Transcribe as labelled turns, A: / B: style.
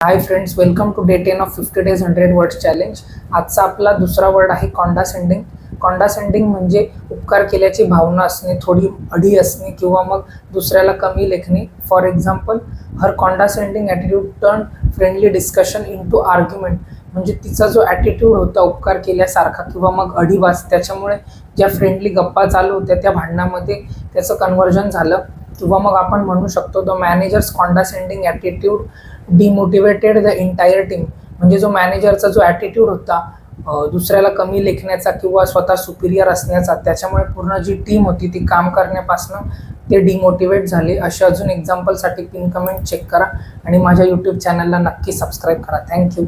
A: High friends, welcome to day 10 of 50 days 100 words challenge. आजचा आपला दुसरा वर्ड आहे कॉन्डासेंडिंग. कॉन्डासेंडिंग म्हणजे उपकार केल्याची भावना असणे, थोडी अढी असणे किंवा मग दुसऱ्याला कमी लेखणे. For example, her condescending attitude turn friendly discussion into argument. म्हणजे तिचा जो ॲटिट्यूड होता उपकार केल्यासारखा किंवा मग अढीवास, त्याच्यामुळे ज्या फ्रेंडली गप्पा चालू होत्या त्या भांडणामध्ये त्याचं कन्व्हर्जन झालं. किंवा मग आपण म्हणू शकतो the managers condescending attitude demotivated the entire team. म्हणजे जो मॅनेजरचा जो ॲटिट्यूड होता दुसऱ्याला कमी लेखण्याचा किंवा स्वतः सुपिरियर असण्याचा, त्याच्यामुळे पूर्ण जी टीम होती ती काम करण्यापासून ते डिमोटिवेट झाले. अशा अजून एक्झाम्पलसाठी पिन कमेंट चेक करा आणि माझ्या यूट्यूब चॅनलला नक्की सबस्क्राईब करा. थँक्यू.